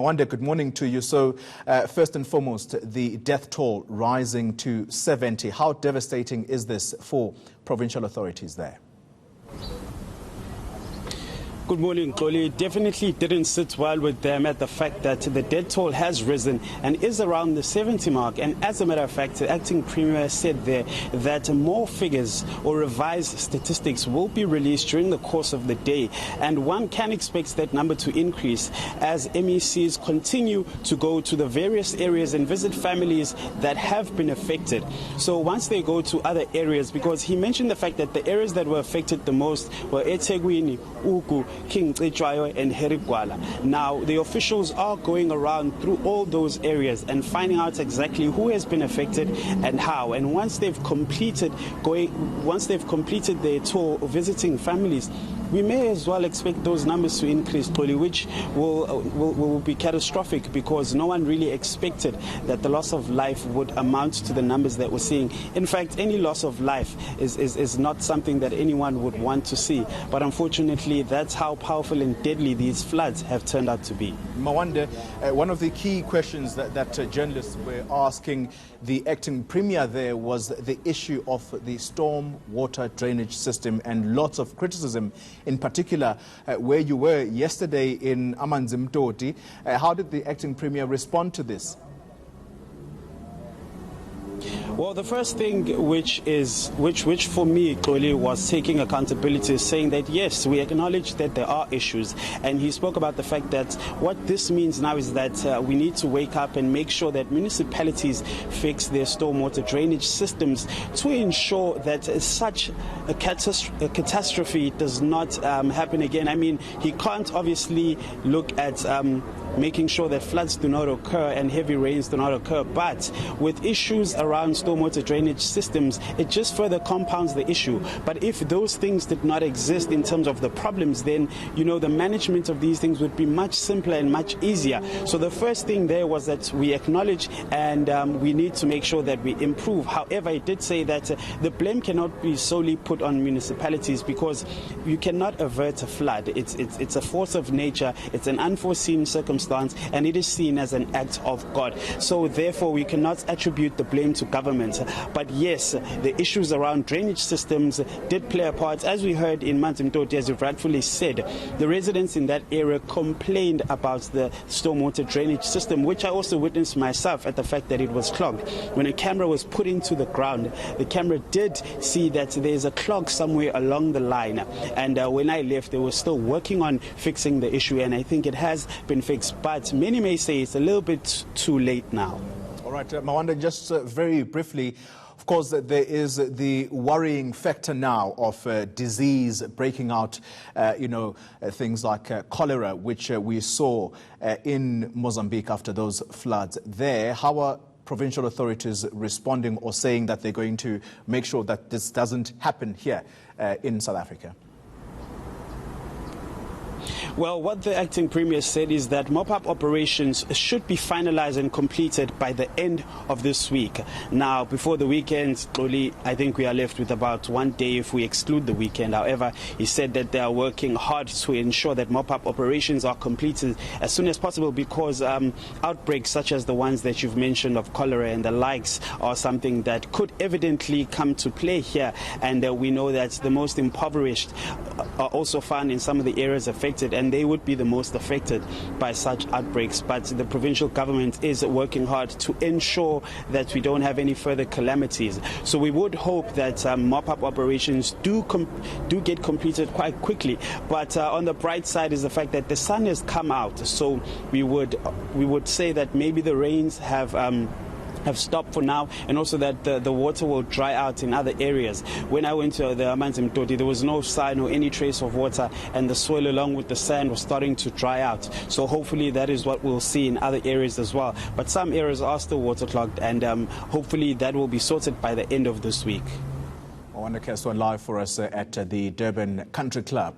Wanda, good morning to you. So, first and foremost, the death toll rising to 70. How devastating is this for provincial authorities there? Good morning, Xoli. Definitely didn't sit well with them at the fact that the death toll has risen and is around the 70 mark. And as a matter of fact, the acting premier said there that more figures or revised statistics will be released during the course of the day. And one can expect that number to increase as MECs continue to go to the various areas and visit families that have been affected. So once they go to other areas, because he mentioned the fact that the areas that were affected the most were eThekwini, Ugu, King Cetshwayo and Herigwala. Now, the officials are going around through all those areas and finding out exactly who has been affected and how. And once they've completed their tour visiting families, we may as well expect those numbers to increase, which will be catastrophic because no one really expected that the loss of life would amount to the numbers that we're seeing. In fact, any loss of life is not something that anyone would want to see. But unfortunately, that's how powerful and deadly these floods have turned out to be. Mawanda, one of the key questions that journalists were asking the acting premier there was the issue of the storm water drainage system and lots of criticism, in particular where you were yesterday in Amanzimtoti. How did the acting premier respond to this? Well, the first thing which for me, Xoli, was taking accountability, is saying that yes, we acknowledge that there are issues, and he spoke about the fact that what this means now is that we need to wake up and make sure that municipalities fix their stormwater drainage systems to ensure that such a catastrophe does not happen again. I mean, he can't obviously look at making sure that floods do not occur and heavy rains do not occur, but with issues around stormwater drainage systems, it just further compounds the issue. But if those things did not exist in terms of the problems, then, you know, the management of these things would be much simpler and much easier. So the first thing there was that we acknowledge and we need to make sure that we improve. However, it did say that the blame cannot be solely put on municipalities because you cannot avert a flood. It's a force of nature, it's an unforeseen circumstance, and it is seen as an act of God. So therefore, we cannot attribute the blame to government. But yes, the issues around drainage systems did play a part. As we heard in Manzimtoti, as you've rightfully said, the residents in that area complained about the stormwater drainage system, which I also witnessed myself at the fact that it was clogged. When a camera was put into the ground, the camera did see that there's a clog somewhere along the line. And when I left, they were still working on fixing the issue, and I think it has been fixed. But many may say it's a little bit too late now. All right, Mawanda, just very briefly, of course, there is the worrying factor now of disease breaking out, things like cholera, which we saw in Mozambique after those floods there. How are provincial authorities responding or saying that they're going to make sure that this doesn't happen here in South Africa? Well, what the acting premier said is that mop-up operations should be finalized and completed by the end of this week. Now, before the weekend, Xoli, I think we are left with about 1 day if we exclude the weekend. However, he said that they are working hard to ensure that mop-up operations are completed as soon as possible because outbreaks such as the ones that you've mentioned of cholera and the likes are something that could evidently come to play here. And we know that the most impoverished are also found in some of the areas affected, and they would be the most affected by such outbreaks. But the provincial government is working hard to ensure that we don't have any further calamities. So we would hope that mop-up operations do get completed quite quickly. But on the bright side is the fact that the sun has come out. So we would say that maybe the rains have stopped for now, and also that the water will dry out in other areas. When I went to the Amanzimtoti, there was no sign or any trace of water, and the soil along with the sand was starting to dry out. So hopefully that is what we'll see in other areas as well. But some areas are still waterlogged, and hopefully that will be sorted by the end of this week. Mawanda Keswa live for us at the Durban Country Club.